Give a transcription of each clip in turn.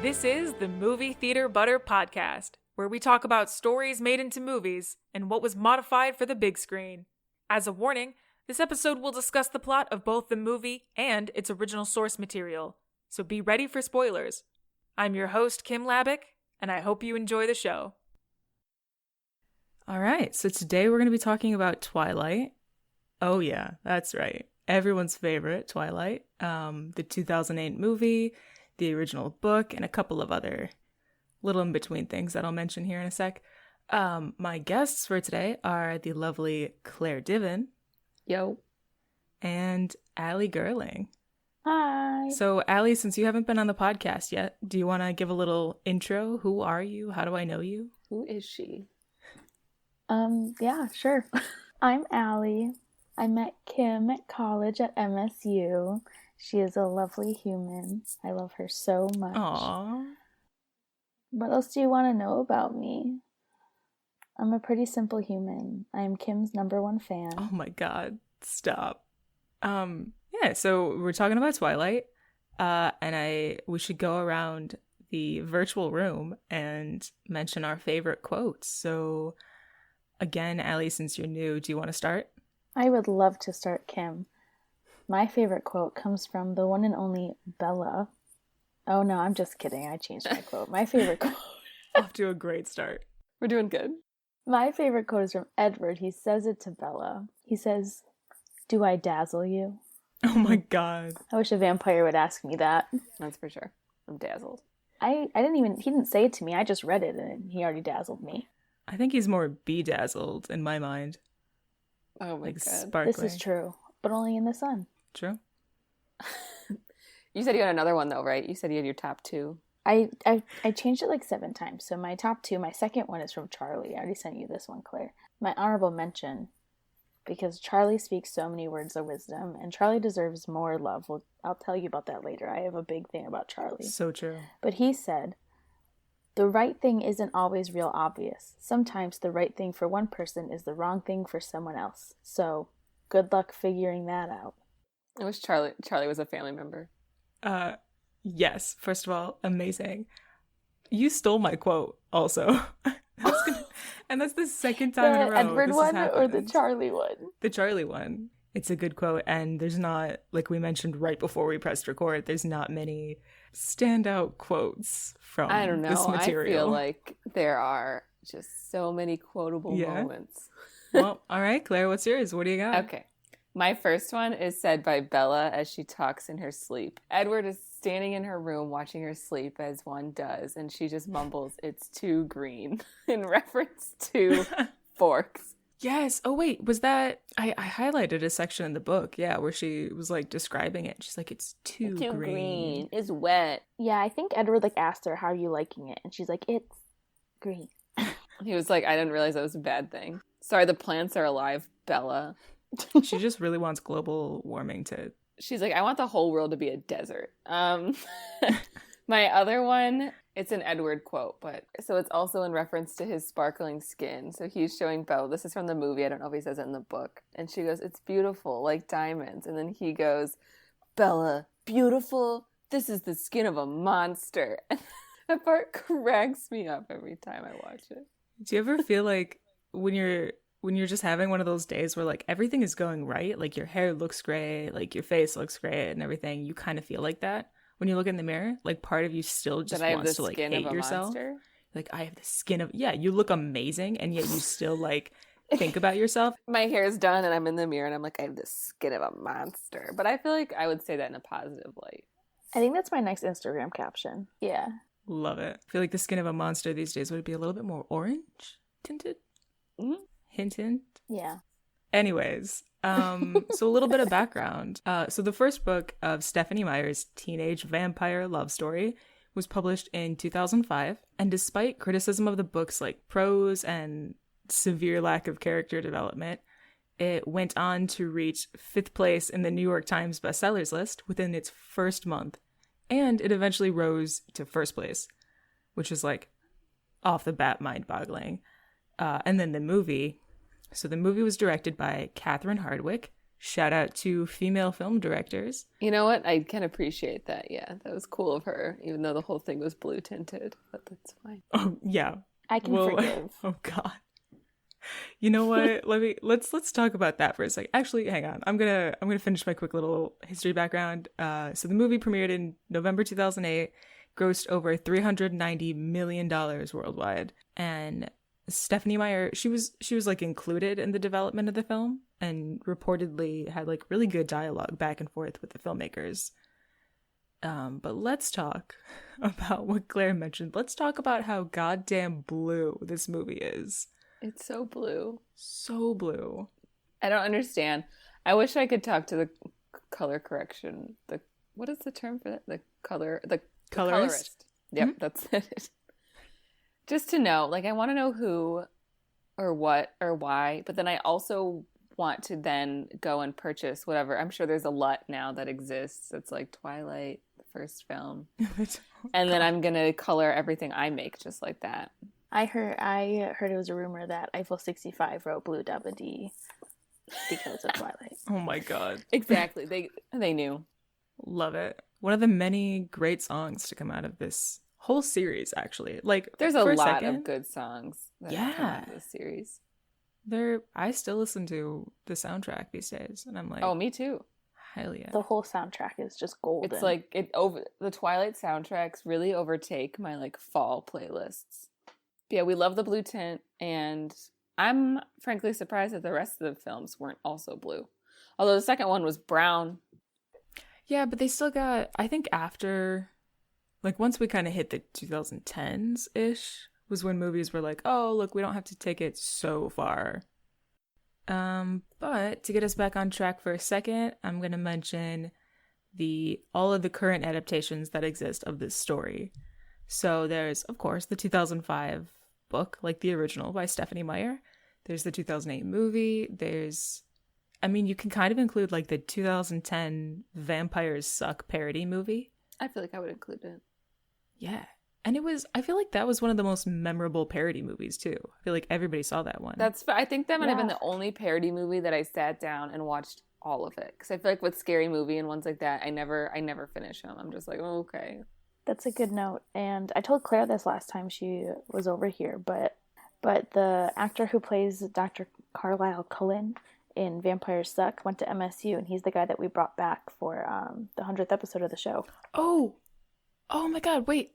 This is the Movie Theater Butter Podcast, where we talk about stories made into movies and what was modified for the big screen. As a warning, this episode will discuss the plot of both the movie and its original source material, so be ready for spoilers. I'm your host, Kim Labick, and I hope you enjoy the show. All right, so today we're going to be talking about Twilight. Oh yeah, that's right. Everyone's favorite, Twilight. The 2008 movie, the original book, and a couple of other little in-between things that I'll mention here in a sec. My guests for today are the lovely Claire Diven. Yo. And Allie Gerling. Hi. So, Allie, since you haven't been on the podcast yet, do you want to give a little intro? Who are you? How do I know you? Who is she? Yeah, sure. I'm Allie. I met Kim at college at MSU. She is a lovely human. I love her so much. Aww. What else do you want to know about me? I'm a pretty simple human. I am Kim's #1 fan. Oh my god. Stop. Yeah, so we're talking about Twilight. And we should go around the virtual room and mention our favorite quotes. So again, Allie, since you're new, do you want to start? I would love to start, Kim. My favorite quote comes from the one and only Bella. Oh no, I'm just kidding. I changed my quote. My favorite quote. Off to a great start. We're doing good. My favorite quote is from Edward. He says it to Bella. He says, "Do I dazzle you?" Oh my god. I wish a vampire would ask me that. That's for sure. I'm dazzled. He didn't say it to me. I just read it and he already dazzled me. I think he's more bedazzled in my mind. Oh my god. Sparkling. This is true, but only in the sun. True. You said you had another one though, right? You said you had your top 2. I changed it like 7 times. So my top 2, my second one is from Charlie. I already sent you this one, Claire. My honorable mention, because Charlie speaks so many words of wisdom, and Charlie deserves more love. I'll tell you about that later. I have a big thing about Charlie. So true. But he said, "The right thing isn't always real obvious. Sometimes the right thing for one person is the wrong thing for someone else. So, good luck figuring that out." I wish Charlie was a family member. Yes. First of all, amazing. You stole my quote also. And that's the second time in a row. The Edward one or the happened. Charlie one? The Charlie one. It's a good quote, and there's not, like we mentioned right before we pressed record, there's not many standout quotes from I don't know. this material. I feel like there are just so many quotable moments. Well, all right, Claire, what's yours? What do you got? Okay. My first one is said by Bella as she talks in her sleep. Edward is standing in her room watching her sleep as one does, and she just mumbles, "It's too green," in reference to forks. Yes. Oh, wait. Was that... I highlighted a section in the book, yeah, where she was, like, describing it. She's like, it's too green. It's wet. Yeah, I think Edward, asked her, "How are you liking it?" And she's like, "It's green." He was like, "I didn't realize that was a bad thing. Sorry, the plants are alive, Bella." She just really wants global warming to... She's like, "I want the whole world to be a desert." My other one, it's an Edward quote, but so it's also in reference to his sparkling skin. So he's showing Bella, this is from the movie, I don't know if he says it in the book, and she goes, "It's beautiful, like diamonds." And then he goes, "Bella, beautiful? This is the skin of a monster." And that part cracks me up every time I watch it. Do you ever feel like when you're just having one of those days where, like, everything is going right, like your hair looks great, like your face looks great and everything, you kind of feel like that when you look in the mirror? Like, part of you still just wants to, like, hate yourself. Monster? Like, I have the skin of... Yeah, you look amazing, and yet you still, like, think about yourself. My hair's done, and I'm in the mirror, and I'm like, I have the skin of a monster. But I feel like I would say that in a positive light. I think that's my next Instagram caption. Yeah. Love it. I feel like the skin of a monster these days would be a little bit more orange tinted. Mm-hmm. Hint. Yeah. Anyways, so a little bit of background. So the first book of Stephanie Meyers' teenage vampire love story was published in 2005, and despite criticism of the book's, like, prose and severe lack of character development, it went on to reach 5th place in the New York Times bestsellers list within its first month, and it eventually rose to 1st place, which is, like, off the bat mind-boggling. And then the movie. So the movie was directed by Catherine Hardwicke, Shout out to female film directors. You know what? I can appreciate that. Yeah, that was cool of her, even though the whole thing was blue tinted. But that's fine. Oh yeah, I can forgive. Oh God. You know what? Let's talk about that for a second. Actually, hang on. I'm gonna finish my quick little history background. So the movie premiered in November 2008, grossed over $390 million worldwide, and Stephenie Meyer, she was like included in the development of the film, and reportedly had like really good dialogue back and forth with the filmmakers. But let's talk about what Claire mentioned. Let's talk about how goddamn blue this movie is. It's so blue. So blue. I don't understand. I wish I could talk to the color correction. What is the term for that? The colorist. Yep, mm-hmm. That's it. Just to know, like, I want to know who or what or why, but then I also want to then go and purchase whatever. I'm sure there's a lot now that exists. It's like Twilight, the first film. And then I'm going to color everything I make just like that. I heard it was a rumor that Eiffel 65 wrote Blue Dabba Dee because of Twilight. Oh my God. Exactly. They knew. Love it. One of the many great songs to come out of this whole series, actually. Like, there's a lot of good songs that have come out of this series. I still listen to the soundtrack these days, and I'm like, oh, me too. Hell yeah. The whole soundtrack is just golden. It's like the Twilight soundtracks really overtake my like fall playlists. Yeah, we love the blue tint, and I'm frankly surprised that the rest of the films weren't also blue. Although the second one was brown. Yeah, but they still got, I think after, like once we kind of hit the 2010s-ish, was when movies were like, oh, look, we don't have to take it so far. But to get us back on track for a second, I'm going to mention all of the current adaptations that exist of this story. So there's, of course, the 2005 book, like the original by Stephenie Meyer. There's the 2008 movie. You can kind of include like the 2010 Vampires Suck parody movie. I feel like I would include it. Yeah. And I feel like that was one of the most memorable parody movies too. I feel like everybody saw that one. I think that might have been the only parody movie that I sat down and watched all of it. Because I feel like with Scary Movie and ones like that, I never finish them. I'm just like, oh, okay. That's a good note. And I told Claire this last time she was over here, but the actor who plays Dr. Carlisle Cullen in Vampires Suck went to MSU, and he's the guy that we brought back for the 100th episode of the show. Oh my God, wait.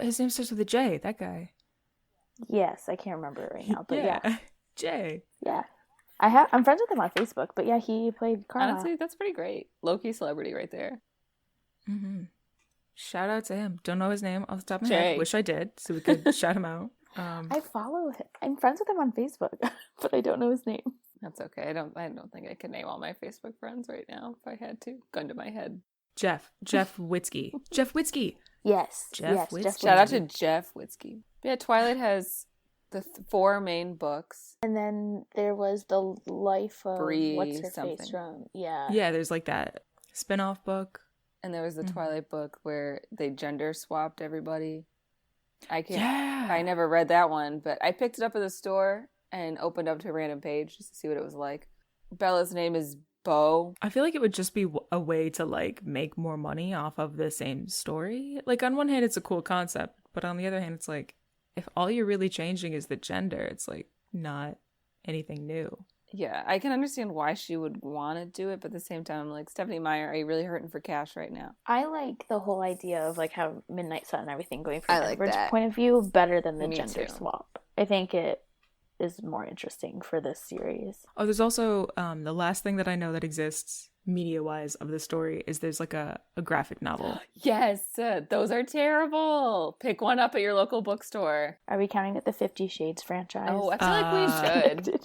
His name starts with a J, that guy. Yes, I can't remember it right now, but yeah. Jay. Yeah. I'm friends with him on Facebook, but yeah, he played Carlisle. Honestly, that's pretty great. Low-key celebrity right there. Mm-hmm. Shout out to him. Don't know his name off the top of my head. Wish I did, so we could shout him out. I follow him. I'm friends with him on Facebook, but I don't know his name. That's okay. I don't think I could name all my Facebook friends right now if I had to. Gun to my head. Jeff Witzke. Jeff Witzke. Yes. Jeff Witzke. Shout out to Jeff Witzke. Yeah, Twilight has the 4 main books. And then there was the life of Bree what's her something. face from. Yeah. Yeah, there's like that spin-off book. And there was the Twilight book where they gender swapped everybody. I never read that one, but I picked it up at the store and opened up to a random page just to see what it was like. Bella's name is Bo. I feel like it would just be a way to like make more money off of the same story. Like on one hand, it's a cool concept, but on the other hand, it's like if all you're really changing is the gender, it's like not anything new. Yeah, I can understand why she would want to do it, but at the same time, I'm like, Stephenie Meyer, are you really hurting for cash right now? I like the whole idea of like how Midnight Sun and everything going from Edward's point of view better than the gender swap. I think it is more interesting for this series. Oh, there's also the last thing that I know that exists media-wise of the story is there's like a graphic novel. Yes, those are terrible. Pick one up at your local bookstore. Are we counting it the 50 Shades franchise? Oh, I feel like we should.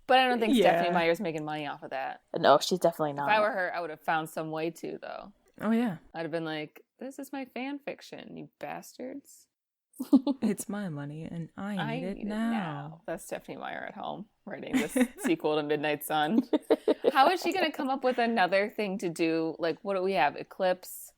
But I don't think Stephenie Meyer's making money off of that. No, she's definitely not. If I were her, I would have found some way to, though. Oh, yeah. I'd have been like, this is my fan fiction, you bastards. It's my money, and I need it now. That's Stephenie Meyer at home, writing this sequel to Midnight Sun. How is she going to come up with another thing to do? Like, what do we have? Eclipse?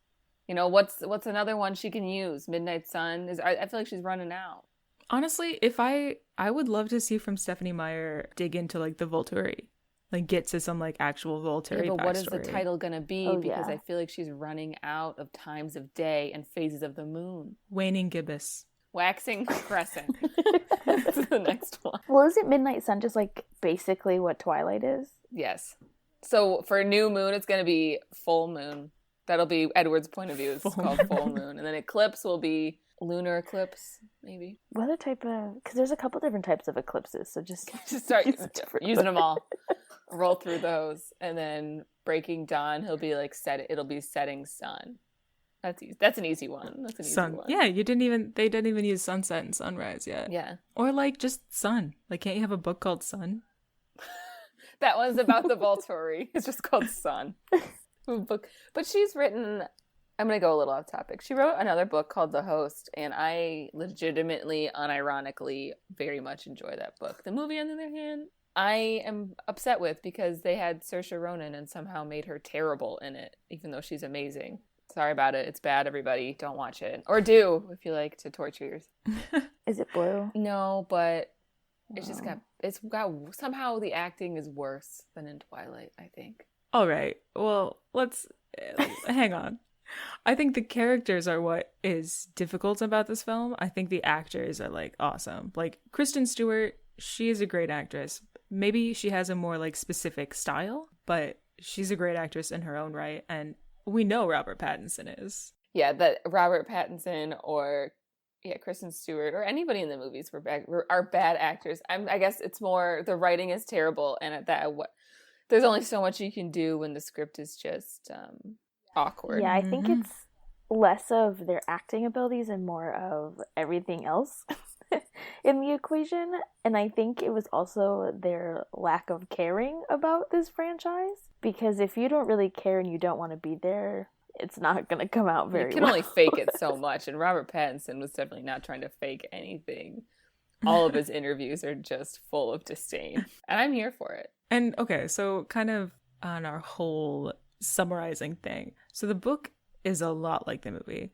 You know, what's another one she can use? Midnight Sun? I feel like she's running out. Honestly, if I would love to see from Stephenie Meyer dig into like the Volturi. like get to some like actual Volturi but what is the backstory. title gonna be? Oh, Because yeah. I feel like she's running out of times of day and phases of the moon. Waning gibbous. Waxing crescent. That's the next one. Well, isn't Midnight Sun just like basically what Twilight is? Yes. So for new moon, it's gonna be full moon. That'll be Edward's point of view. It's called full moon, and then eclipse will be lunar eclipse, maybe. What other type of? Because there's a couple different types of eclipses, so just Just start use a different using them all. Roll through those, and then breaking dawn. He'll be like it'll be setting sun. That's easy. That's an easy one. That's an easy Sun. one. Yeah, they didn't even use sunset and sunrise yet. Yeah. Or like just sun. Like, can't you have a book called Sun? That one's about the Volturi. It's just called Sun. Book. But she's written, I'm going to go a little off topic. She wrote another book called The Host, and I legitimately, unironically, very much enjoy that book. The movie, on the other hand, I am upset with because they had Saoirse Ronan and somehow made her terrible in it, even though she's amazing. Sorry about it. It's bad, everybody. Don't watch it. Or do, if you like to torture yourself. is it blue? No, but it's just got somehow the acting is worse than in Twilight, I think. All right. Well, let's hang on. I think the characters are what is difficult about this film. I think the actors are like awesome. Like Kristen Stewart, she is a great actress. Maybe she has a more like specific style, but she's a great actress in her own right. And we know Robert Pattinson is. Yeah, that Robert Pattinson or Kristen Stewart or anybody in the movies are bad actors. I guess it's more the writing is terrible, and there's only so much you can do when the script is just awkward. Yeah, I think it's less of their acting abilities and more of everything else in the equation. And I think it was also their lack of caring about this franchise. Because if you don't really care and you don't want to be there, it's not going to come out very well. You can only fake it so much. And Robert Pattinson was definitely not trying to fake anything. All of his interviews are just full of disdain. And I'm here for it. And okay, so kind of on our whole summarizing thing. So the book is a lot like the movie.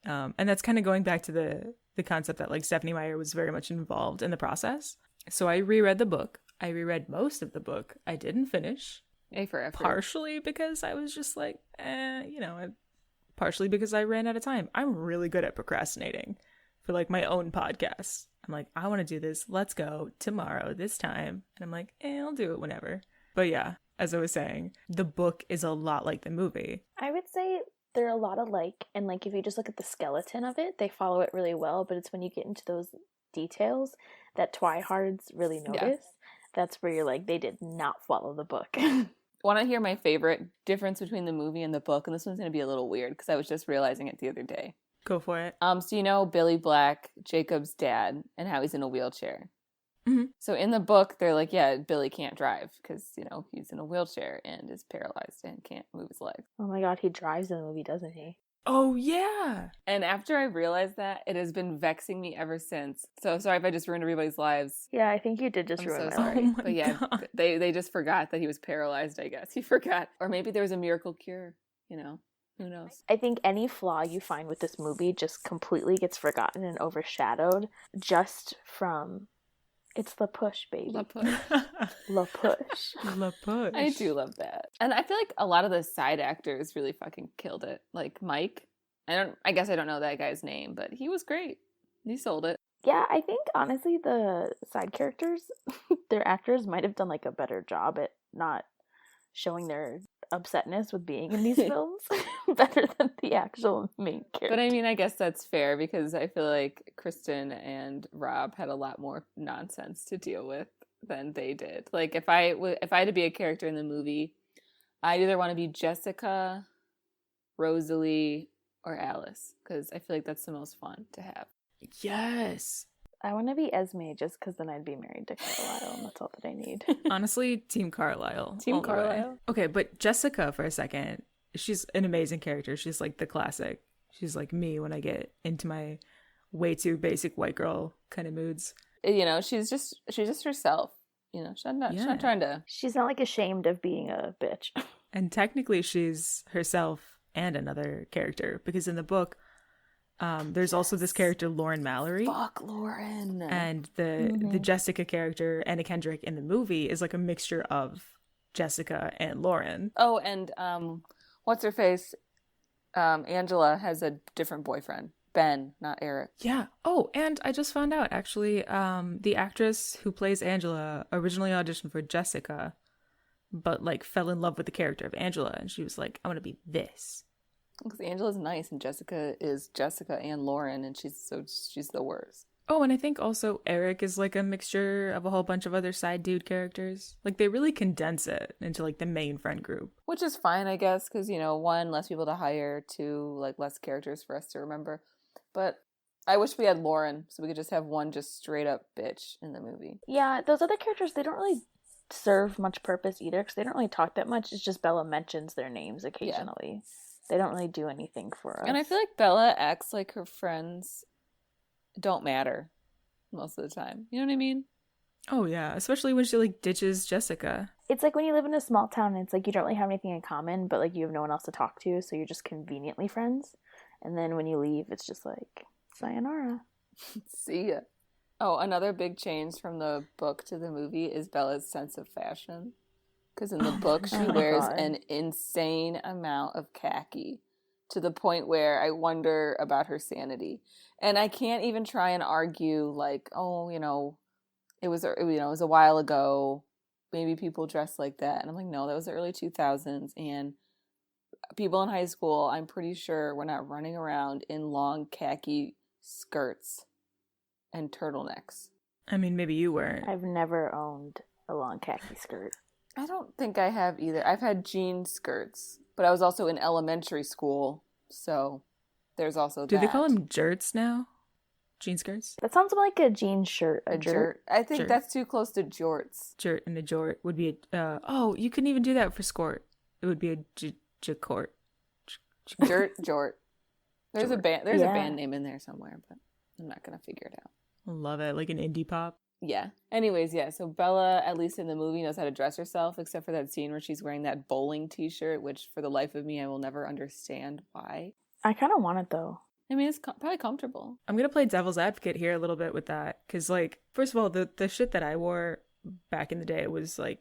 And that's kind of going back to the concept that like Stephenie Meyer was very much involved in the process. So I reread the book. I reread most of the book. I didn't finish. A for effort. Partially because I was just like, partially because I ran out of time. I'm really good at procrastinating for like my own podcast. I'm like, I want to do this. Let's go tomorrow, this time. And I'm like, I'll do it whenever. But yeah, as I was saying, the book is a lot like the movie. I would say they're a lot alike. And like if you just look at the skeleton of it, they follow it really well. But it's when you get into those details that Twihards really notice. Yeah. That's where you're like, they did not follow the book. Want to hear my favorite difference between the movie and the book? And this one's going to be a little weird because I was just realizing it the other day. Go for it. So you know Billy Black, Jacob's dad, and how he's in a wheelchair. Mm-hmm. So in the book, they're like, yeah, Billy can't drive because, he's in a wheelchair and is paralyzed and can't move his legs. Oh my god, he drives in the movie, doesn't he? Oh, yeah. And after I realized that, it has been vexing me ever since. So sorry if I just ruined everybody's lives. Yeah, I think you did just I'm ruin so my sorry. life. But yeah, they just forgot that he was paralyzed, I guess. He forgot. Or maybe there was a miracle cure, Who knows? I think any flaw you find with this movie just completely gets forgotten and overshadowed just from it's the push, baby. La push. La push. La push. I do love that. And I feel like a lot of the side actors really fucking killed it. Like Mike. I guess I don't know that guy's name, but he was great. He sold it. Yeah, I think honestly the side characters, their actors might have done like a better job at not showing their upsetness with being in these films better than the actual main character. But I mean, I guess that's fair because I feel like Kristen and Rob had a lot more nonsense to deal with than they did. Like if I had to be a character in the movie, I'd either want to be Jessica, Rosalie, or Alice because I feel like that's the most fun to have. Yes. I want to be Esme just because then I'd be married to Carlisle and that's all that I need. Honestly, Team Carlisle. Team Carlisle. Okay, but Jessica for a second, she's an amazing character. She's like the classic. She's like me when I get into my way too basic white girl kind of moods. She's just herself. She's not trying to. She's not like ashamed of being a bitch. And technically she's herself and another character because in the book, there's also this character Lauren Mallory. Fuck Lauren. And the Jessica character, Anna Kendrick, in the movie is like a mixture of Jessica and Lauren. Oh, and what's her face? Angela has a different boyfriend. Ben, not Eric. Yeah. Oh, and I just found out, actually, the actress who plays Angela originally auditioned for Jessica, but, like, fell in love with the character of Angela, and she was like, I want to be this. Because Angela's nice, and Jessica is Jessica and Lauren, and she's the worst. Oh, and I think also Eric is, like, a mixture of a whole bunch of other side dude characters. Like, they really condense it into, like, the main friend group. Which is fine, I guess, because, you know, one, less people to hire, two, like, less characters for us to remember. But I wish we had Lauren, so we could just have one just straight up bitch in the movie. Yeah, those other characters, they don't really serve much purpose either, because they don't really talk that much. It's just Bella mentions their names occasionally. Yeah. They don't really do anything for us. And I feel like Bella acts like her friends don't matter most of the time. You know what I mean? Oh, yeah. Especially when she, like, ditches Jessica. It's like when you live in a small town and it's like you don't really have anything in common, but, like, you have no one else to talk to, so you're just conveniently friends. And then when you leave, it's just like, sayonara. See ya. Oh, another big change from the book to the movie is Bella's sense of fashion. Because in the book, she wears an insane amount of khaki to the point where I wonder about her sanity. And I can't even try and argue like, oh, you know, it was a while ago. Maybe people dress like that. And I'm like, no, that was the early 2000s. And people in high school, I'm pretty sure, were not running around in long khaki skirts and turtlenecks. I mean, maybe you weren't. I've never owned a long khaki skirt. I don't think I have either. I've had jean skirts, but I was also in elementary school, so there's also that. Do they call them jerts now? Jean skirts? That sounds like a jean shirt. A jert? I think Jert. that's too close to jorts. Jert and a jort would be a... oh, you couldn't even do that for skort. It would be a jort. Jert, jort. There's Jort. a band name in there somewhere, but I'm not going to figure it out. Love it. Like an indie pop. Yeah. Anyways, yeah. So Bella, at least in the movie, knows how to dress herself, except for that scene where she's wearing that bowling t-shirt, which for the life of me, I will never understand why. I kind of want it, though. I mean, it's probably comfortable. I'm going to play devil's advocate here a little bit with that. Because, like, first of all, the shit that I wore back in the day was, like,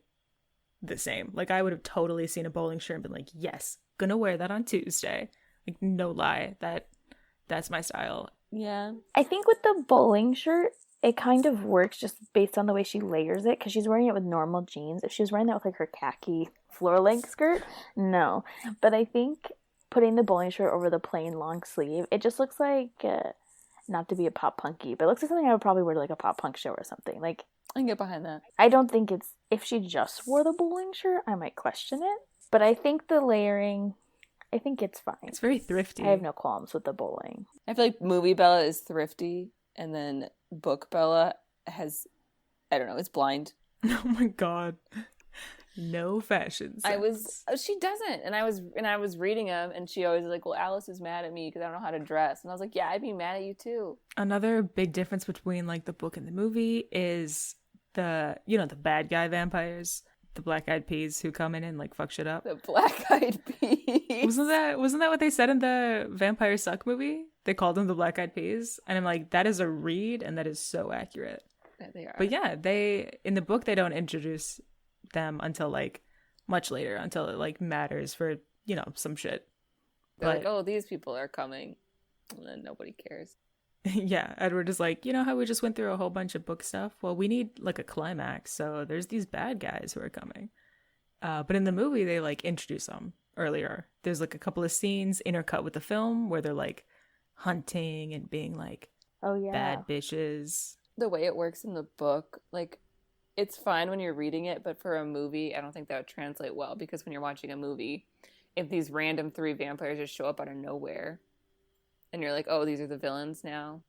the same. Like, I would have totally seen a bowling shirt and been like, yes, gonna wear that on Tuesday. Like, no lie. That's my style. Yeah. I think with the bowling shirt, it kind of works just based on the way she layers it, because she's wearing it with normal jeans. If she was wearing that with, like, her khaki floor-length skirt, no. But I think putting the bowling shirt over the plain long sleeve, it just looks like, not to be a pop punky, but it looks like something I would probably wear to, like, a pop punk show or something. Like, I can get behind that. I don't think it's... If she just wore the bowling shirt, I might question it. But I think the layering... I think it's fine. It's very thrifty. I have no qualms with the bowling. I feel like movie Bella is thrifty, and then book Bella has, I don't know, it's blind. Oh my god. No fashion sense. She doesn't. And I was reading them, and she always was like, well, Alice is mad at me because I don't know how to dress. And I was like, yeah, I'd be mad at you too. Another big difference between, like, the book and the movie is the bad guy vampires. The black-eyed peas who come in and, like, fuck shit up. The black-eyed peas. Wasn't that what they said in the Vampire Suck movie? They called them the black-eyed peas, and I'm like, that is a read, and that is so accurate. Yeah, they are. But yeah, in the book they don't introduce them until, like, much later, until it, like, matters for, you know, some shit. They're like, oh, these people are coming, and then nobody cares. Yeah, Edward is like, you know how we just went through a whole bunch of book stuff? Well, we need, like, a climax, so there's these bad guys who are coming. But in the movie, they, like, introduce them earlier. There's, like, a couple of scenes intercut with the film where they're, like, hunting and being, like, oh yeah, bad bitches. The way it works in the book, like, it's fine when you're reading it, but for a movie, I don't think that would translate well, because when you're watching a movie, if these random 3 vampires just show up out of nowhere, and you're like, oh, these are the villains now,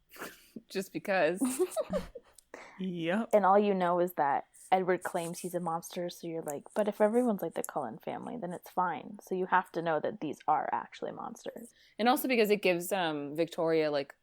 just because. Yep. And all you know is that Edward claims he's a monster, so you're like, but if everyone's like the Cullen family, then it's fine. So you have to know that these are actually monsters. And also because it gives Victoria, like,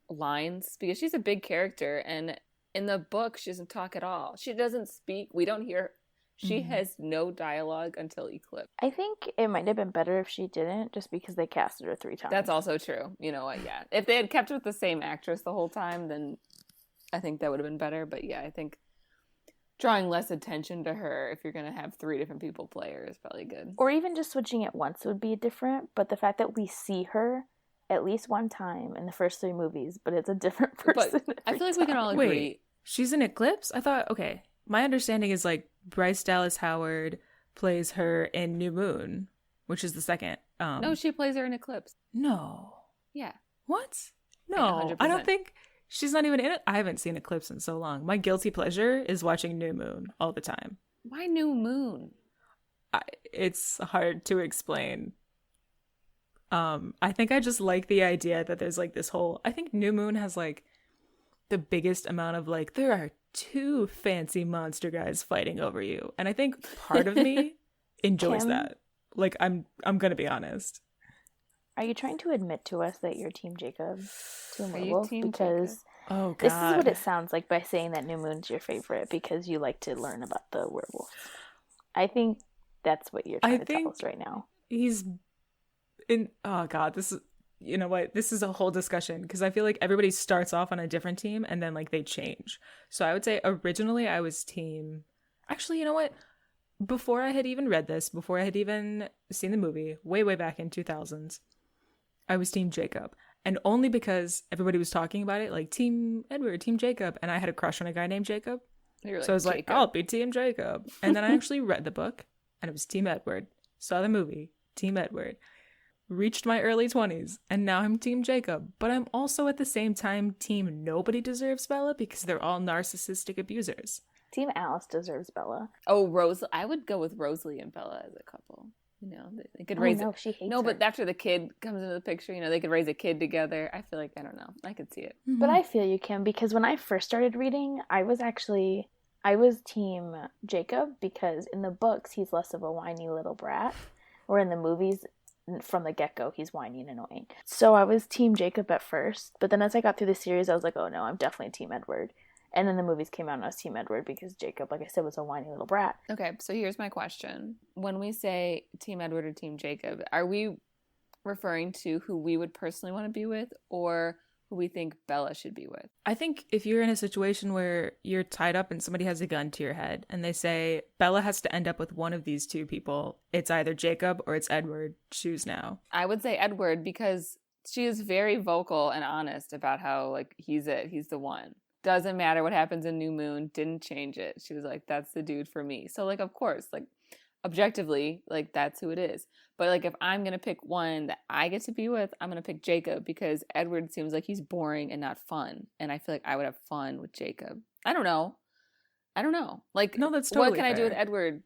lines, because she's a big character, and in the book, she doesn't talk at all. She doesn't speak. We don't hear. She has no dialogue until Eclipse. I think it might have been better if she didn't, just because they casted her 3 times. That's also true. You know what? Yeah. If they had kept with the same actress the whole time, then I think that would have been better. But yeah, I think drawing less attention to her if you're going to have 3 different people play her is probably good. Or even just switching it once would be different, but the fact that we see her at least one time in the first 3 movies, but it's a different person. But I feel like we can all agree. Wait, she's in Eclipse? I thought, okay, my understanding is like Bryce Dallas Howard plays her in New Moon, which is the second. No, she plays her in Eclipse. No. Yeah. What? No, Yeah, I don't think she's not even in it. I haven't seen Eclipse in so long. My guilty pleasure is watching New Moon all the time. Why New Moon? It's hard to explain. I think I just like the idea that there's like this whole, I think New Moon has like the biggest amount of like, there are 2 fancy monster guys fighting over you. And I think part of me enjoys Kim? that. Like, I'm gonna be honest. Are you trying to admit to us that you're Team Jacob, Team Are you Werewolf? Team Because Jacob? Oh god. this is what it sounds like by saying that New Moon's your favorite because you like to learn about the werewolf. I think that's what you're trying to tell us right now. He's in, oh god, this is, you know what, this is a whole discussion because I feel like everybody starts off on a different team and then like they change. So I would say originally I was team, actually, you know what, before I had even read this, before I had even seen the movie, way back in 2000s, I was team Jacob. And only because everybody was talking about it, like Team Edward, Team Jacob, and I had a crush on a guy named Jacob. Like, so I was like, Jacob. I'll be Team Jacob. And then I actually read the book, and it was Team Edward. Saw the movie, Team Edward. Reached my early 20s, and now I'm Team Jacob. But I'm also at the same time Team Nobody Deserves Bella because they're all narcissistic abusers. Team Alice deserves Bella. Oh, Rose. I would go with Rosalie and Bella as a couple. You know, they could raise no, she hates no, her. but after the kid comes into the picture, you know, they could raise a kid together. I feel like, I don't know, I could see it. But I feel you, Kim, because when I first started reading, I was Team Jacob because in the books he's less of a whiny little brat, or in the movies from the get-go he's whiny and annoying. So I was Team Jacob at first, but then as I got through the series I was like, oh no, I'm definitely Team Edward. And then the movies came out and I was Team Edward because Jacob, like I said, was a whiny little brat. Okay, so here's my question. When we say Team Edward or Team Jacob, are we referring to who we would personally want to be with or who we think Bella should be with? I think if you're in a situation where you're tied up and somebody has a gun to your head and they say Bella has to end up with one of these 2 people, it's either Jacob or it's Edward. Choose now. I would say Edward because she is very vocal and honest about how like he's the one. Doesn't matter what happens in New Moon, didn't change it. She was like, that's the dude for me. So like, of course, like objectively, like that's who it is. But like if I'm going to pick one that I get to be with, I'm going to pick Jacob because Edward seems like he's boring and not fun. And I feel like I would have fun with Jacob. I don't know. Like, no, that's totally what can I do fair. with Edward?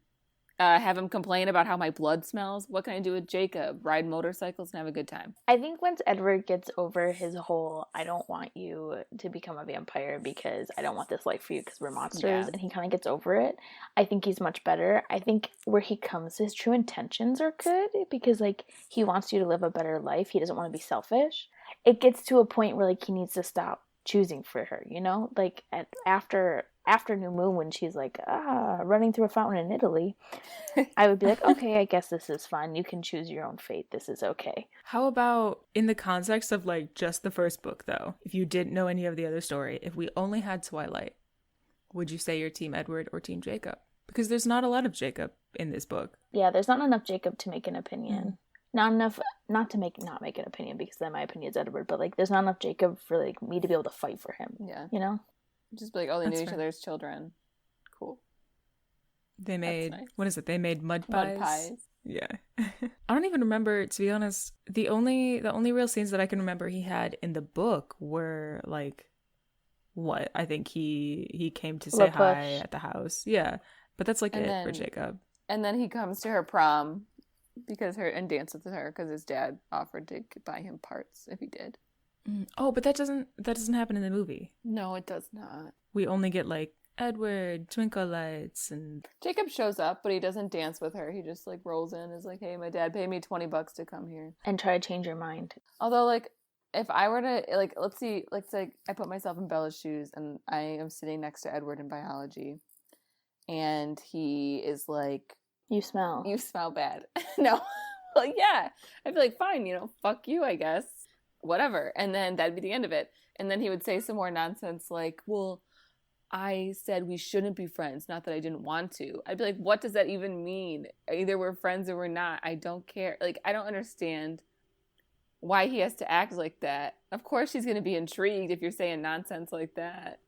Have him complain about how my blood smells? What can I do with Jacob? Ride motorcycles and have a good time. I think once Edward gets over his whole, I don't want you to become a vampire because I don't want this life for you because we're monsters, Yeah. and he kind of gets over it, I think he's much better. I think where he comes, his true intentions are good because, like, he wants you to live a better life. He doesn't want to be selfish. It gets to a point where, like, he needs to stop choosing for her, you know? Like, after New Moon when she's like, running through a fountain in Italy, I would be like, okay, I guess this is fun. You can choose your own fate. This is okay. How about in the context of like just the first book though? If you didn't know any of the other story, if we only had Twilight, would you say you're Team Edward or Team Jacob? Because there's not a lot of Jacob in this book. Yeah, there's not enough Jacob to make an opinion. Not enough, not make an opinion because then my opinion is Edward, but like there's not enough Jacob for like me to be able to fight for him. Yeah. You know? Just be like, oh, they That's knew each fair. other's children. Cool. They made, nice. what is it? They made mud pies. Mud pies. Yeah. I don't even remember, to be honest. The only real scenes that I can remember he had in the book were like, what? I think he came to say La hi Push. at the house. Yeah. But that's like And it for then- Jacob. And then he comes to her prom and dances with her because his dad offered to buy him parts if he did. Oh, but that doesn't happen in the movie. No, it does not. We only get like Edward, twinkle lights, and Jacob shows up, but he doesn't dance with her. He just like rolls in, is like, "Hey, my dad paid me $20 to come here." And try to change your mind. Although, like, if I were to like, let's say I put myself in Bella's shoes, and I am sitting next to Edward in biology, and he is like, You smell. "You smell bad." No, well, yeah, I'd be like, "Fine, fuck you, I guess, whatever," and then that'd be the end of it. And then he would say some more nonsense like, "Well, I said we shouldn't be friends, not that I didn't want to. I'd be like, what does that even mean? Either we're friends or we're not. I don't care. Like, I don't understand why he has to act like that. Of course she's going to be intrigued if you're saying nonsense like that.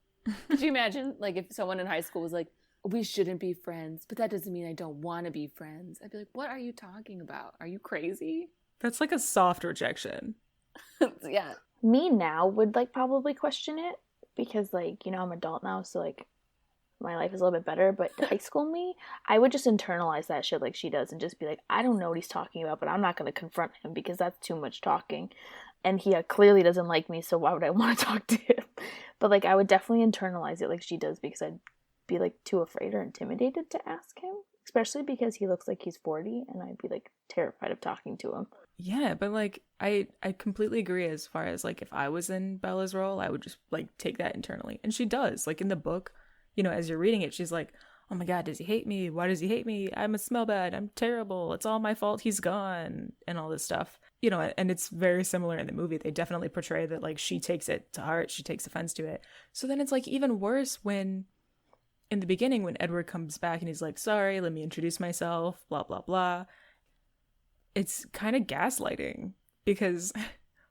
Could you imagine, like, if someone in high school was like, we shouldn't be friends, but that doesn't mean I don't want to be friends. I'd be like, what are you talking about? Are you crazy? That's like a soft rejection. Yeah. Me now would like probably question it because like, you know, I'm an adult now, so like my life is a little bit better, but high school me, I would just internalize that shit like she does and just be like, I don't know what he's talking about, but I'm not going to confront him because that's too much talking. And he clearly doesn't like me, so why would I want to talk to him? But like I would definitely internalize it like she does because I'd be like too afraid or intimidated to ask him, especially because he looks like he's 40 and I'd be like terrified of talking to him. Yeah, but like I completely agree as far as like if I was in Bella's role, I would just like take that internally. And she does. Like in the book, you know, as you're reading it, she's like, "Oh my god, does he hate me? Why does he hate me? I'm a smell bad. I'm terrible. It's all my fault. He's gone." And all this stuff. You know, and it's very similar in the movie. They definitely portray that like she takes it to heart, she takes offense to it. So then it's like even worse when in the beginning when Edward comes back and he's like, "Sorry, let me introduce myself, blah blah blah." It's kind of gaslighting because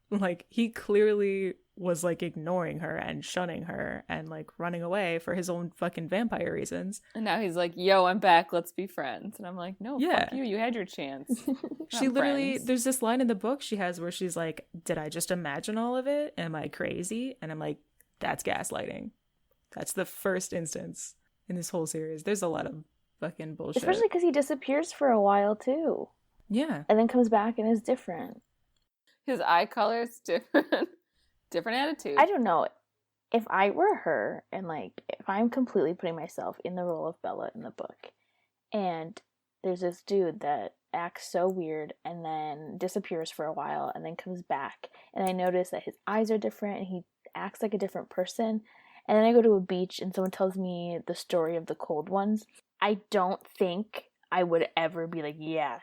like he clearly was like ignoring her and shunning her and like running away for his own fucking vampire reasons. And now he's like, yo, I'm back, let's be friends. And I'm like, no, Yeah. fuck you had your chance. She literally, there's this line in the book she has where she's like, did I just imagine all of it? Am I crazy? And I'm like, that's gaslighting. That's the first instance in this whole series. There's a lot of fucking bullshit. Especially because he disappears for a while too. Yeah. And then comes back and is different. His eye color is different. Different attitude. I don't know. If I were her and like if I'm completely putting myself in the role of Bella in the book and there's this dude that acts so weird and then disappears for a while and then comes back and I notice that his eyes are different and he acts like a different person and then I go to a beach and someone tells me the story of the cold ones, I don't think I would ever be like, yeah,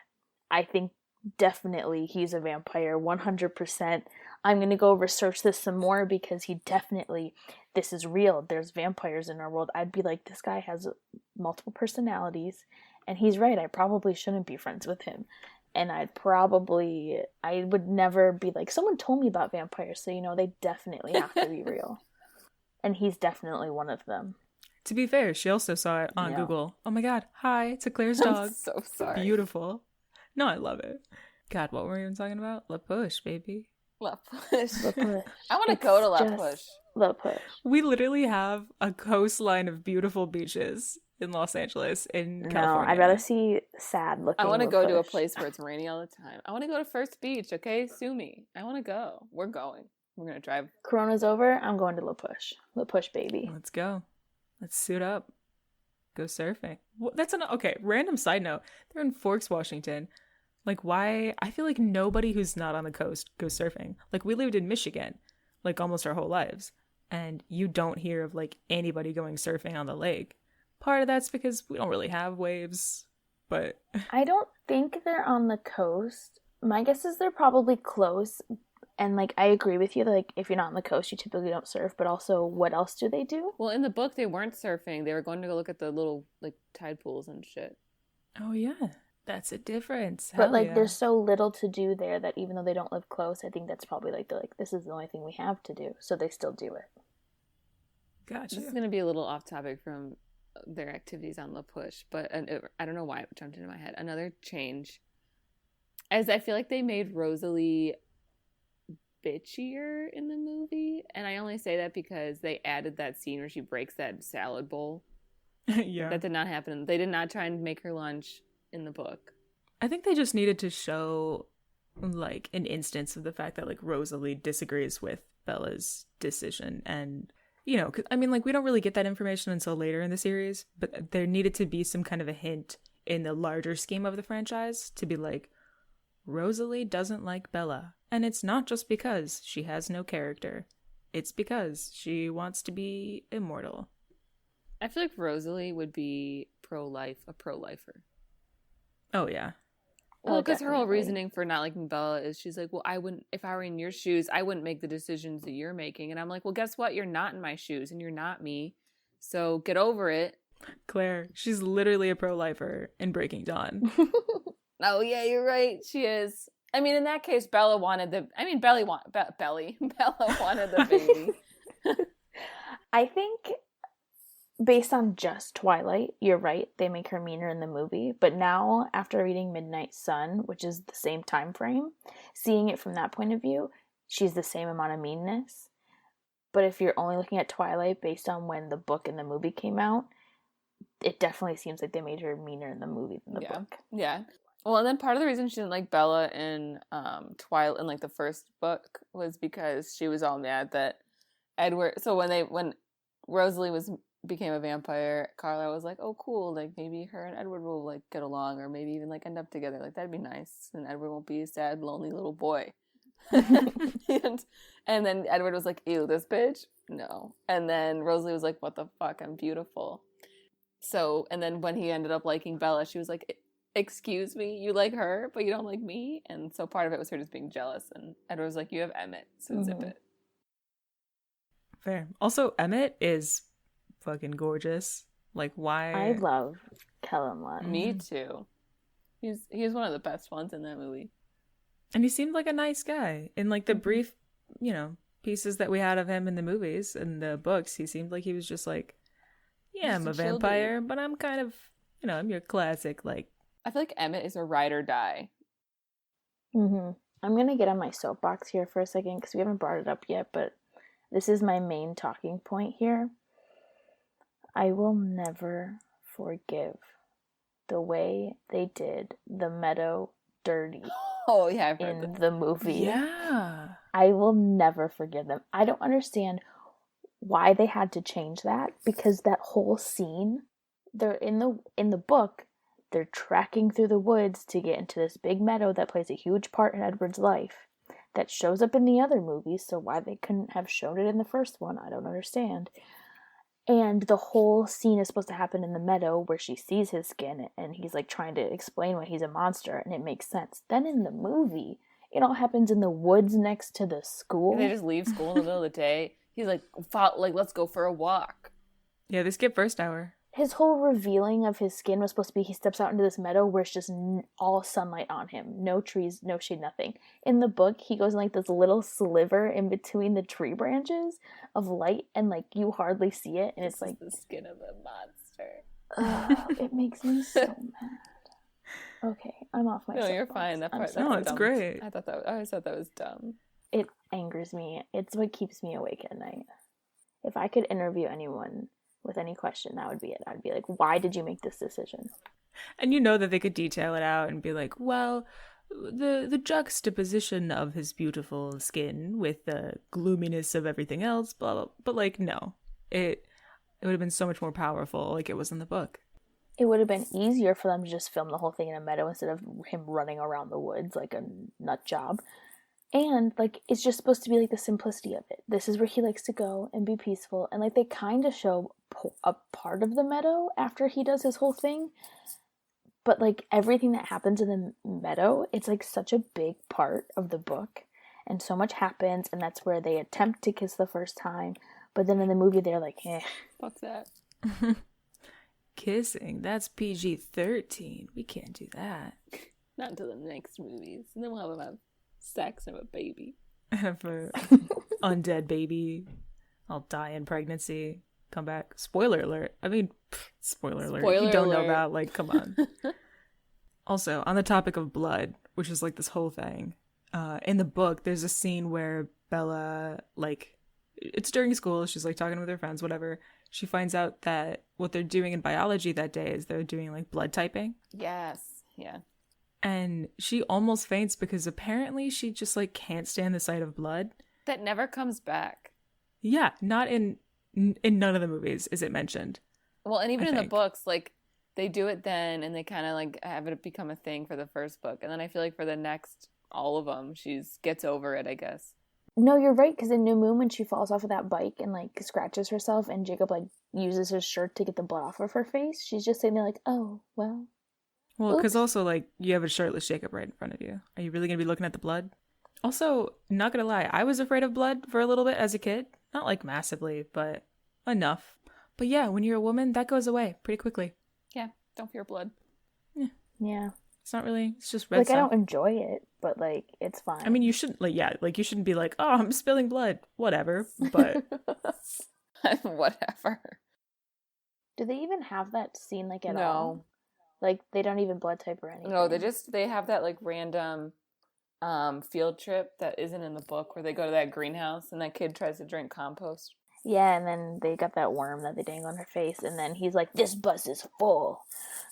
I think definitely he's a vampire 100%. I'm gonna go research this some more because he definitely, this is real, there's vampires in our world. I'd be like, this guy has multiple personalities and he's right, I probably shouldn't be friends with him. And I would never be like, someone told me about vampires, so you know they definitely have to be real. And he's definitely one of them. To be fair, she also saw it on Google. Oh my god, hi, it's a Claire's dog. I'm so sorry. Beautiful. No, I love it. God, what were we even talking about? La Push, baby. La Push. La Push. I want to go to La Push. La Push. We literally have a coastline of beautiful beaches in Los Angeles, in California. No, I'd rather see sad looking. I want to La go Push. to a place where it's rainy all the time. I want to go to First Beach, okay? Sue me. I want to go. We're going. We're going to drive. Corona's over, I'm going to La Push. La Push, baby. Let's go. Let's suit up. Go surfing. That's okay, random side note. They're in Forks, Washington. Like, why? I feel like nobody who's not on the coast goes surfing. Like, we lived in Michigan, like, almost our whole lives. And you don't hear of, like, anybody going surfing on the lake. Part of that's because we don't really have waves, but... I don't think they're on the coast. My guess is they're probably close. And, like, I agree with you. Like, if you're not on the coast, you typically don't surf. But also, what else do they do? Well, in the book, they weren't surfing. They were going to go look at the little, like, tide pools and shit. Oh, yeah. That's a difference. But, like, there's so little to do there that even though they don't live close, I think that's probably, like, they're like, this is the only thing we have to do. So they still do it. Gotcha. This is going to be a little off topic from their activities on La Push, but I don't know why it jumped into my head. Another change, as I feel like they made Rosalie bitchier in the movie, and I only say that because they added that scene where she breaks that salad bowl. Yeah. That did not happen. They did not try and make her lunch in the book. I think they just needed to show like an instance of the fact that like Rosalie disagrees with Bella's decision, and you know, 'cause, I mean, like we don't really get that information until later in the series, but there needed to be some kind of a hint in the larger scheme of the franchise to be like, Rosalie doesn't like Bella, and it's not just because she has no character, it's because she wants to be immortal. I feel like Rosalie would be a pro-lifer. Oh yeah. Well, because her whole reasoning for not liking Bella is she's like, well, I wouldn't, if I were in your shoes, I wouldn't make the decisions that you're making. And I'm like, well, guess what? You're not in my shoes and you're not me. So get over it. Claire, she's literally a pro-lifer in Breaking Dawn. Oh yeah, you're right. She is. I mean, in that case, Bella wanted the. I mean, Bella wanted the baby. I think based on just Twilight, you're right. They make her meaner in the movie. But now, after reading Midnight Sun, which is the same time frame, seeing it from that point of view, she's the same amount of meanness. But if you're only looking at Twilight based on when the book and the movie came out, it definitely seems like they made her meaner in the movie than the book. Yeah. Well, and then part of the reason she didn't like Bella in Twilight, in like the first book, was because she was all mad that Edward. So when Rosalie became a vampire, Carla was like, "Oh, cool! Like maybe her and Edward will like get along, or maybe even like end up together. Like that'd be nice, and Edward won't be a sad, lonely little boy." and then Edward was like, "Ew, this bitch, no." And then Rosalie was like, "What the fuck? I'm beautiful." So, and then when he ended up liking Bella, she was like, "Excuse me, you like her, but you don't like me?" And so part of it was her just being jealous. And Edward was like, "You have Emmett, so zip it." Fair. Also, Emmett is fucking gorgeous. Like, why? I love Kellen Lund. Me too. He's one of the best ones in that movie. And he seemed like a nice guy. In like the brief, pieces that we had of him in the movies and the books, he seemed like he was just like, yeah, I'm a vampire, but I'm kind of, I'm your classic, like. I feel like Emmett is a ride or die. Mm-hmm. I'm going to get on my soapbox here for a second because we haven't brought it up yet, but this is my main talking point here. I will never forgive the way they did the meadow dirty. Oh, yeah, I've heard in that. the movie. Yeah. I will never forgive them. I don't understand why they had to change that, because that whole scene, they're in the book, they're tracking through the woods to get into this big meadow that plays a huge part in Edward's life that shows up in the other movies, so why they couldn't have shown it in the first one, I don't understand. And the whole scene is supposed to happen in the meadow where she sees his skin and he's like trying to explain why he's a monster, and it makes sense. Then in the movie, it all happens in the woods next to the school. And they just leave school in the middle of the day. He's like, let's go for a walk. Yeah, they skip first hour. His whole revealing of his skin was supposed to be he steps out into this meadow where it's just all sunlight on him. No trees, no shade, nothing. In the book, he goes in like this little sliver in between the tree branches of light, and like you hardly see it, and it's like the skin of a monster. It makes me so mad. Okay, I'm off my No, you're soapbox. fine. That part, No, it's dumb. great. I always thought that was dumb. It angers me. It's what keeps me awake at night. If I could interview anyone with any question, that would be it. I'd be like, why did you make this decision? And you know that they could detail it out and be like, well, the juxtaposition of his beautiful skin with the gloominess of everything else, blah, blah. But like, no. It would have been so much more powerful like it was in the book. It would have been easier for them to just film the whole thing in a meadow instead of him running around the woods like a nut job. And, like, it's just supposed to be, like, the simplicity of it. This is where he likes to go and be peaceful. And, like, they kind of show a part of the meadow after he does his whole thing. But, like, everything that happens in the meadow, it's, like, such a big part of the book. And so much happens, and that's where they attempt to kiss the first time. But then in the movie, they're like, eh. Fuck that. Kissing, that's PG-13. We can't do that. Not until the next movies. And then we'll have about sex and a baby. Have a undead baby. I'll die in pregnancy. Come back. Spoiler alert. I mean, spoiler alert. If you don't know that, like, come on. Also, on the topic of blood, which is like this whole thing, in the book, there's a scene where Bella, like, it's during school, she's like talking with her friends, whatever. She finds out that what they're doing in biology that day is they're doing like blood typing. Yes. Yeah. And she almost faints because apparently she just like can't stand the sight of blood. That never comes back. Yeah, not in none of the movies is it mentioned. Well, and even I in the think. books, like, they do it then, and they kind of like have it become a thing for the first book, and then I feel like for the next, all of them, gets over it, I guess. No, you're right, because in New Moon, when she falls off of that bike and, like, scratches herself, and Jacob, like, uses his shirt to get the blood off of her face, she's just sitting there like, oh, well. Well, because Oops. also, like, you have a shirtless Jacob right in front of you. Are you really going to be looking at the blood? Also, not going to lie, I was afraid of blood for a little bit as a kid. Not, like, massively, but enough. But yeah, when you're a woman, that goes away pretty quickly. Yeah, don't fear blood. Yeah. It's not really, it's just red Like, stuff. I don't enjoy it, but, like, it's fine. I mean, you shouldn't, like, yeah, like, you shouldn't be like, oh, I'm spilling blood. Whatever. But Whatever. do they even have that scene, like, at No. all? Like, they don't even blood type or anything? No, they have that, like, random field trip that isn't in the book where they go to that greenhouse and that kid tries to drink compost. Yeah, and then they got that worm that they dangle on her face, and then he's like, this bus is full,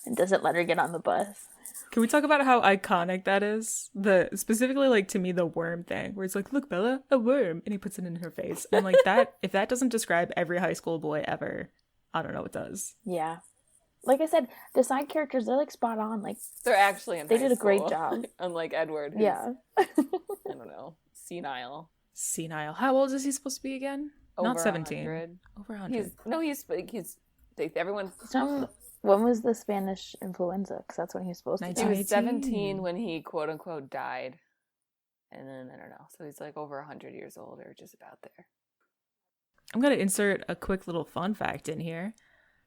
and doesn't let her get on the bus. can we talk about how iconic that is? Specifically, like, to me, the worm thing, where it's like, look, Bella, a worm, and he puts it in her face. And, like, that, if that doesn't describe every high school boy ever, I don't know what does. Yeah. Like I said, the side characters, they're, like, spot on. Like, They're actually in they high did a great school. job. Unlike Edward, who's, Yeah. I don't know, senile. Senile. How old is he supposed to be again? Over Not 17. 100. Over 100. Everyone. When was the Spanish influenza? Because that's when he was supposed to He die. was 17 when he quote unquote died, and then I don't know. So he's like over 100 years old, or just about there. I'm going to insert a quick little fun fact in here,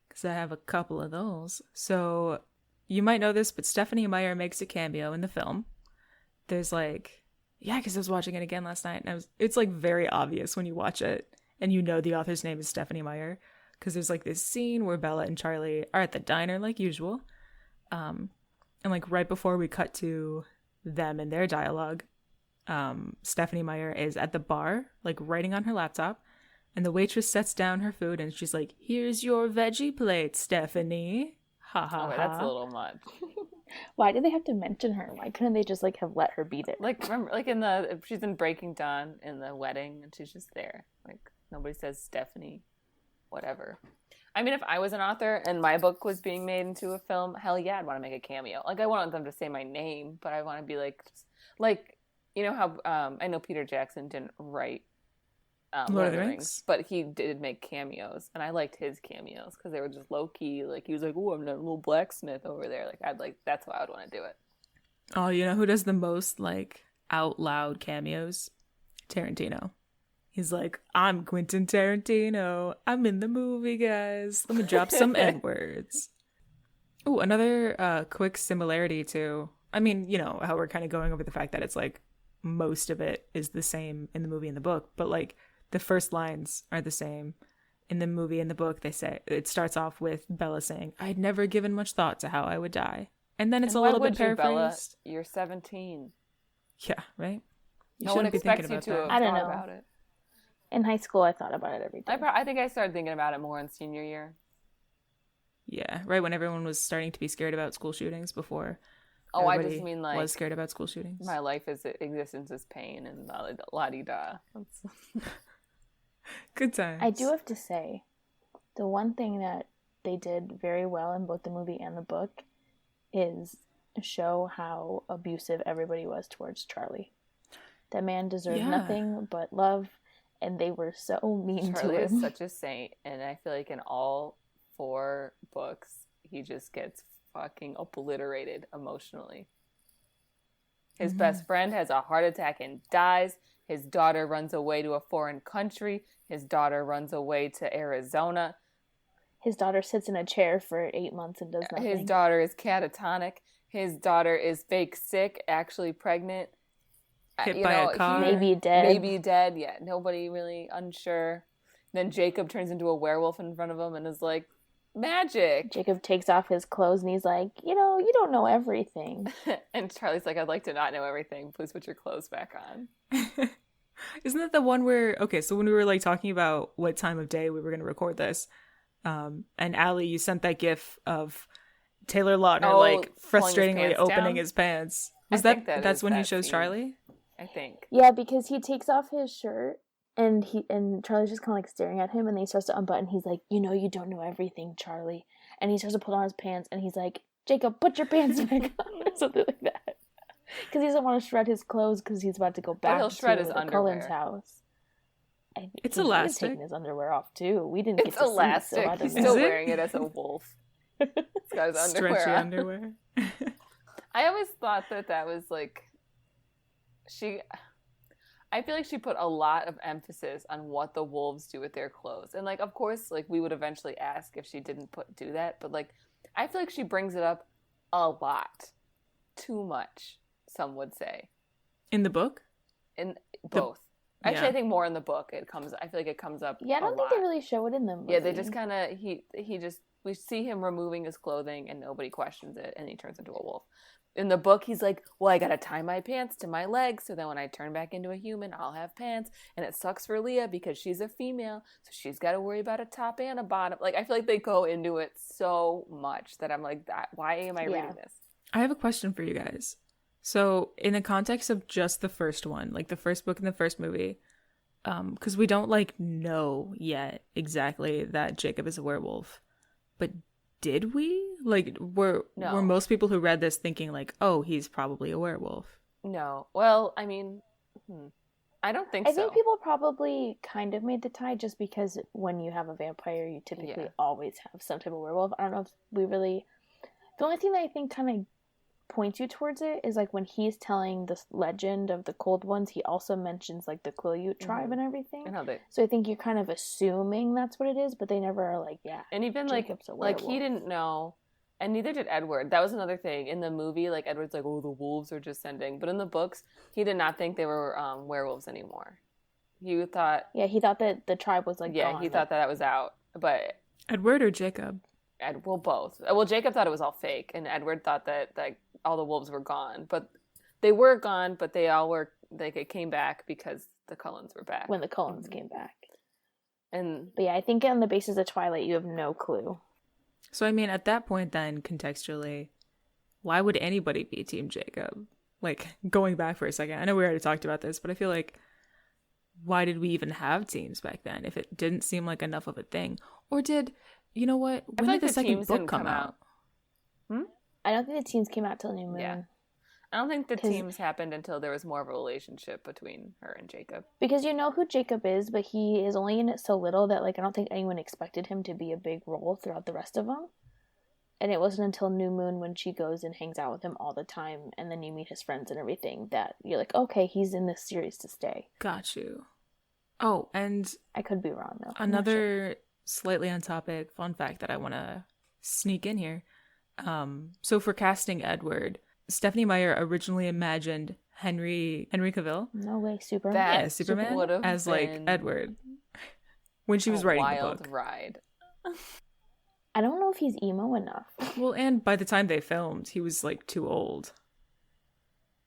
because I have a couple of those. So you might know this, but Stephanie Meyer makes a cameo in the film. There's like, yeah, because I was watching it again last night, and it's like very obvious when you watch it, and you know the author's name is Stephanie Meyer, because there's like this scene where Bella and Charlie are at the diner like usual, and like right before we cut to them and their dialogue, Stephanie Meyer is at the bar, like writing on her laptop, and the waitress sets down her food and she's like, "Here's your veggie plate, Stephanie." Ha ha Oh, wait, ha. that's a little much. Why did they have to mention her? Why couldn't they just, like, have let her be there? Like, remember, like she's in Breaking Dawn in the wedding, and she's just there. Like, nobody says Stephanie, whatever. I mean, if I was an author and my book was being made into a film, hell yeah, I'd want to make a cameo. Like, I want them to say my name, but I want to be like, you know how I know Peter Jackson didn't write Lord of the Rings, but he did make cameos, and I liked his cameos because they were just low key. Like, he was like, "Oh, I'm that little blacksmith over there." Like, that's how I would want to do it. Oh, you know who does the most like out loud cameos? Tarantino. He's like, "I'm Quentin Tarantino. I'm in the movie, guys. Let me drop some N-words." Oh, another quick similarity to, I mean, you know, how we're kind of going over the fact that it's like most of it is the same in the movie and the book, but like the first lines are the same. In the movie and the book, they say, it starts off with Bella saying, "I'd never given much thought to how I would die." And then it's a little bit paraphrased. Bella? You're 17. Yeah, right? No one expects you to have I don't thought know. about it. In high school, I thought about it every day. I think I started thinking about it more in senior year. Yeah, right when everyone was starting to be scared about school shootings before. Oh, I just mean like was scared about school shootings. My life is existence is pain and la-di-da. Good times. I do have to say, the one thing that they did very well in both the movie and the book is show how abusive everybody was towards Charlie. That man deserved nothing but love, and they were so mean Charlie to him. is such a saint, and I feel like in all 4 books, he just gets fucking obliterated emotionally. His best friend has a heart attack and dies. His daughter runs away to a foreign country. His daughter runs away to Arizona. His daughter sits in a chair for 8 months and does nothing. His daughter is catatonic. His daughter is fake sick, actually pregnant. Hit by a car. Maybe dead. Maybe dead, yeah. Nobody really unsure. Then Jacob turns into a werewolf in front of him and is like, magic. Jacob takes off his clothes and he's like, you know, you don't know everything. And Charlie's like, I'd like to not know everything. Please put your clothes back on. Isn't that the one where, okay, so when we were like talking about what time of day we were going to record this, and Allie, you sent that gif of Taylor Lautner like frustratingly opening his pants. Was that's when he shows scene. Charlie? I think. Yeah, because he takes off his shirt and Charlie's just kind of like staring at him, and then he starts to unbutton. He's like, you know, you don't know everything, Charlie. And he starts to put on his pants, and he's like, Jacob, put your pants back on, or something like that. Because he doesn't want to shred his clothes because he's about to go back he'll shred his the underwear. Cullen's house. And it's elastic. He's taking his underwear off too. We didn't it's get to elastic. see it, so He's still wearing it as a wolf. He's got his underwear Stretchy on. underwear. I always thought that was like I feel like she put a lot of emphasis on what the wolves do with their clothes. And like, of course, like we would eventually ask if she didn't do that, but like I feel like she brings it up a lot. Too much, some would say. In the book? In both. Actually, yeah. I think more in the book I feel like it comes up. Yeah, I don't think they really show it in the movie. Yeah, they just kind of we see him removing his clothing and nobody questions it, and he turns into a wolf. In the book, he's like, well, I gotta tie my pants to my legs so then when I turn back into a human, I'll have pants. And it sucks for Leah because she's a female, so she's got to worry about a top and a bottom. Like, I feel like they go into it so much that I'm like, why am I reading this? I have a question for you guys. So, in the context of just the first one, like the first book and the first movie, because we don't like know yet exactly that Jacob is a werewolf, but did we? Like, were most people who read this thinking like, oh, he's probably a werewolf? No. Well, I mean, I don't think so. I think people probably kind of made the tie just because when you have a vampire, you typically always have some type of werewolf. I don't know if we really... The only thing that I think kind of points you towards it is like when he's telling this legend of the cold ones, he also mentions like the Quileute tribe and everything. So I think you're kind of assuming that's what it is, but they never are like, and even Jacob's like he didn't know, and neither did Edward. That was another thing in the movie. Like Edward's like, oh, the wolves are descending, but in the books, he did not think they were werewolves anymore. He thought, he thought that the tribe was like, gone, he thought that was out. But Edward or Jacob? Well, both. Well, Jacob thought it was all fake, and Edward thought that like all the wolves were gone, but they were gone. But they all were like it came back because the Cullens were back when the Cullens came back. But yeah, I think on the basis of Twilight, you have no clue. So I mean, at that point, then contextually, why would anybody be Team Jacob? Like going back for a second, I know we already talked about this, but I feel like why did we even have teams back then if it didn't seem like enough of a thing? Or did you know what? When did the second book come out? I don't think the teams came out till New Moon. Yeah. I don't think the teams happened until there was more of a relationship between her and Jacob. Because you know who Jacob is, but he is only in it so little that like I don't think anyone expected him to be a big role throughout the rest of them. And it wasn't until New Moon when she goes and hangs out with him all the time and then you meet his friends and everything that you're like, okay, he's in this series to stay. Got you. Oh, and I could be wrong though. Another slightly on topic fun fact that I want to sneak in here. So for casting Edward, Stephenie Meyer originally imagined Henry Cavill. No way, Superman. Superman as like Edward when she was writing the book. Wild ride. I don't know if he's emo enough. Well, and by the time they filmed, he was like too old.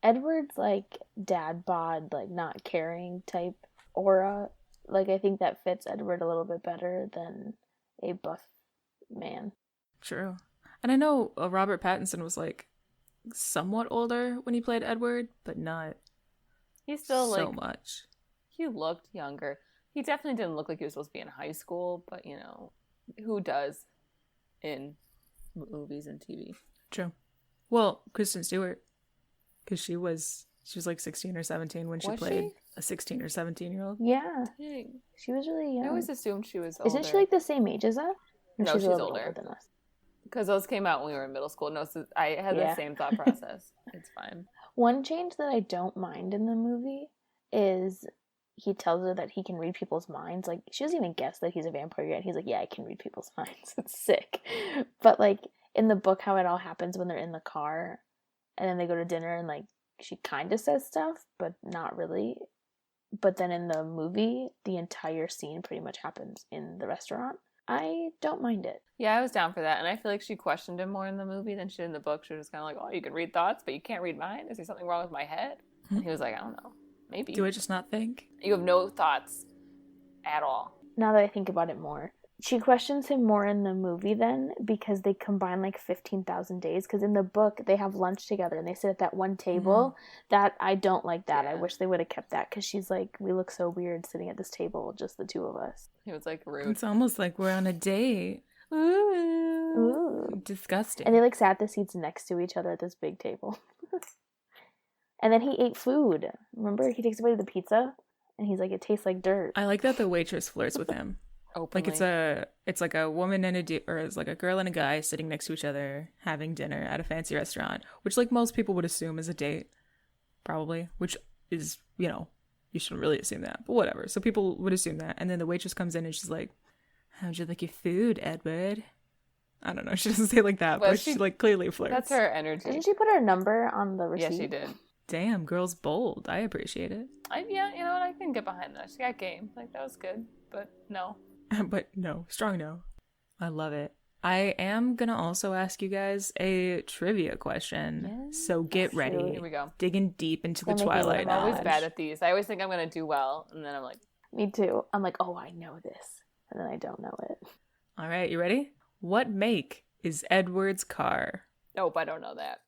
Edward's like dad bod, like not caring type aura. Like I think that fits Edward a little bit better than a buff man. True. And I know Robert Pattinson was like somewhat older when he played Edward, but not he's still so much. He looked younger. He definitely didn't look like he was supposed to be in high school, but you know, who does in movies and TV? True. Well, Kristen Stewart, because she was like 16 or 17 when she played a 16 or 17-year-old. Yeah. Dang. She was really young. I always assumed she was older. Isn't she like the same age as us? No, she's older than us. Because those came out when we were in middle school. No, so I had the same thought process. It's fine. One change that I don't mind in the movie is he tells her that he can read people's minds. Like, she doesn't even guess that he's a vampire yet. He's like, yeah, I can read people's minds. It's sick. But, like, in the book, how it all happens when they're in the car and then they go to dinner and, like, she kind of says stuff, but not really. But then in the movie, the entire scene pretty much happens in the restaurant. I don't mind it. Yeah, I was down for that. And I feel like she questioned him more in the movie than she did in the book. She was just kind of like, oh, you can read thoughts, but you can't read mine? Is there something wrong with my head? And he was like, I don't know. Maybe. Do I just not think? You have no thoughts at all. Now that I think about it more. She questions him more in the movie then because they combine like 15,000 days. Because in the book, they have lunch together and they sit at that one table. That I don't like that. Yeah. I wish they would have kept that because she's like, we look so weird sitting at this table, just the two of us. He was like rude. It's almost like we're on a date. Ooh. Disgusting. And they like sat the seats next to each other at this big table. And then he ate food. Remember, he takes away the pizza and he's like, it tastes like dirt. I like that the waitress flirts with him. Openly. Like it's like a woman and it's like a girl and a guy sitting next to each other having dinner at a fancy restaurant, which like most people would assume is a date, probably, which is, you know, You shouldn't really assume that, but whatever. So people would assume that. And then the waitress comes in and she's like, how'd you like your food, Edward? I don't know. She doesn't say it like that, Well, but she like clearly flirts. That's her energy. Didn't she put her number on the receipt? Yeah, she did. Damn, girl's bold. I appreciate it. Yeah, you know what? I can get behind that. She got game. Like, that was good. But no. But no, strong no. I love it. I am going to also ask you guys a trivia question. Yes. So get ready. Here we go. Digging deep into the Don't make me Twilight laugh. I'm always knowledge. bad at these. I always think I'm going to do well, and then I'm like, Me too. I'm like, oh, I know this. And then I don't know it. All right, you ready? What make is Edward's car? nope, I don't know that.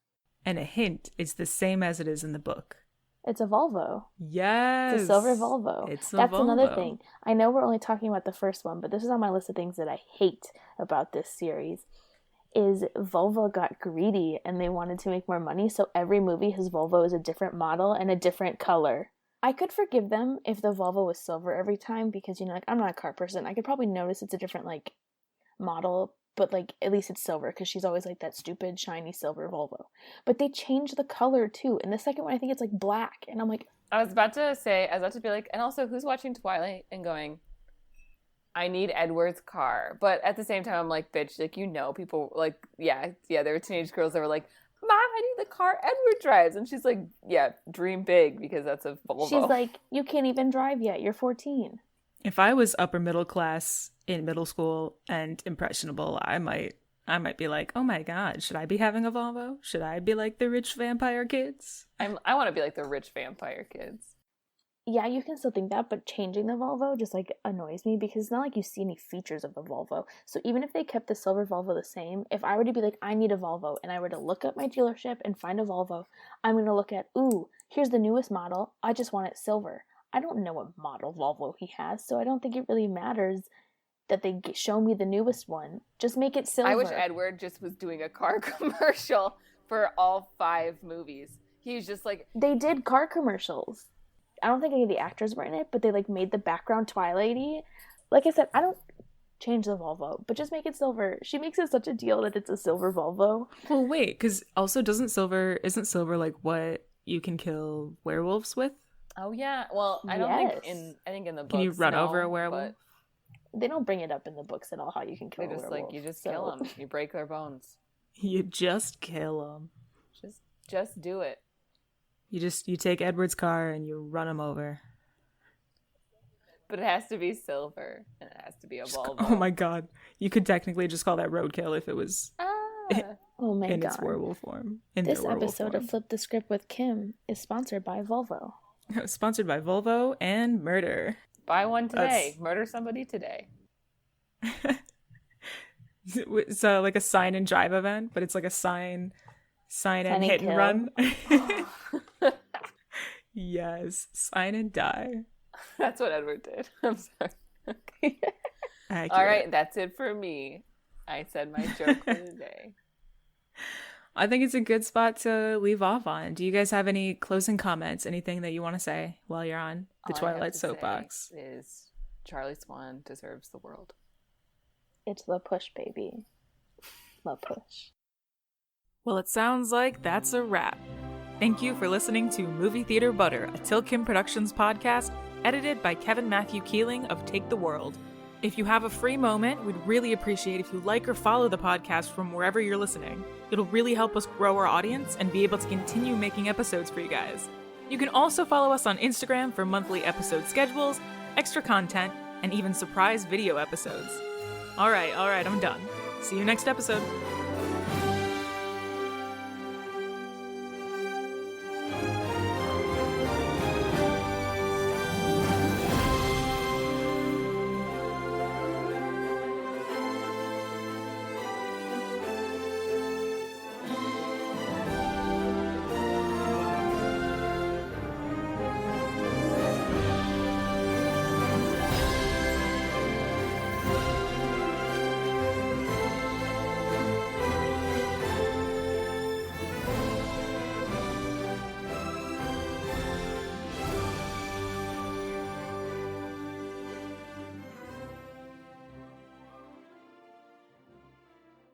And a hint, it's the same as it is in the book. It's a Volvo. Yes. It's a silver Volvo. It's a That's another Volvo. thing. I know we're only talking about the first one, but this is on my list of things that I hate about this series. Is Volvo got greedy and they wanted to make more money, so every movie his Volvo is a different model and a different color. I could forgive them if the Volvo was silver every time because, you know, like, I'm not a car person. I could probably notice it's a different, like, model, but, like, at least it's silver because she's always, like, that stupid, shiny silver Volvo. But they changed the color, too. In the second one, I think it's, like, black. And I'm like... I was about to be like, and also, who's watching Twilight and going, I need Edward's car. But at the same time, I'm like, bitch, like, you know, people, like, yeah, there were teenage girls that were like, Mom, I need the car Edward drives. And she's like, yeah, dream big because that's a Volvo. She's like, you can't even drive yet. You're 14. If I was upper middle class in middle school and impressionable, I might be like, oh my God, should I be having a Volvo? Should I be like the rich vampire kids? I want to be like the rich vampire kids. Yeah, you can still think that, but changing the Volvo just, like, annoys me because it's not like you see any features of the Volvo. So even if they kept the silver Volvo the same, if I were to be like, I need a Volvo, and I were to look up my dealership and find a Volvo, I'm going to look at, ooh, here's the newest model, I just want it silver. I don't know what model Volvo he has, so I don't think it really matters that they show me the newest one. Just make it silver. I wish Edward just was doing a car commercial for all 5 movies. He was just like... They did car commercials. I don't think any of the actors were in it, but they, like, made the background Twilighty. Like I said, I don't change the Volvo, but just make it silver. She makes it such a deal that it's a silver Volvo. Well, wait, because also isn't silver like what you can kill werewolves with? Oh, yeah. Well, I don't think in the books. Can you run over a no, werewolf? but They don't bring it up in the books at all how you can kill They're a just werewolf. like, you just kill them. You break their bones. You just kill them. Just do it. You take Edward's car and you run him over. But it has to be silver, and it has to be a Volvo. Oh my God. You could technically just call that roadkill if it was Oh my in god. its werewolf form. This episode of Flip the Script with Kim is sponsored by Volvo. Sponsored by Volvo and murder. Buy one today. Murder somebody today. It's like a sign and drive event, but it's like a sign and and hit kill. and run. Yes, sign and die. That's what Edward did. I'm sorry. Okay. Accurate. All right, that's it for me. I said my joke for the day. I think it's a good spot to leave off on. Do you guys have any closing comments? Anything that you want to say while you're on the All I Twilight have to soapbox? say is Charlie Swan deserves the world. It's the push, baby. The push. Well, it sounds like that's a wrap. Thank you for listening to Movie Theater Butter, a Till Kim Productions podcast, edited by Kevin Matthew Keeling of Take the World. If you have a free moment, we'd really appreciate if you like or follow the podcast from wherever you're listening. It'll really help us grow our audience and be able to continue making episodes for you guys. You can also follow us on Instagram for monthly episode schedules, extra content, and even surprise video episodes. All right, I'm done. See you next episode.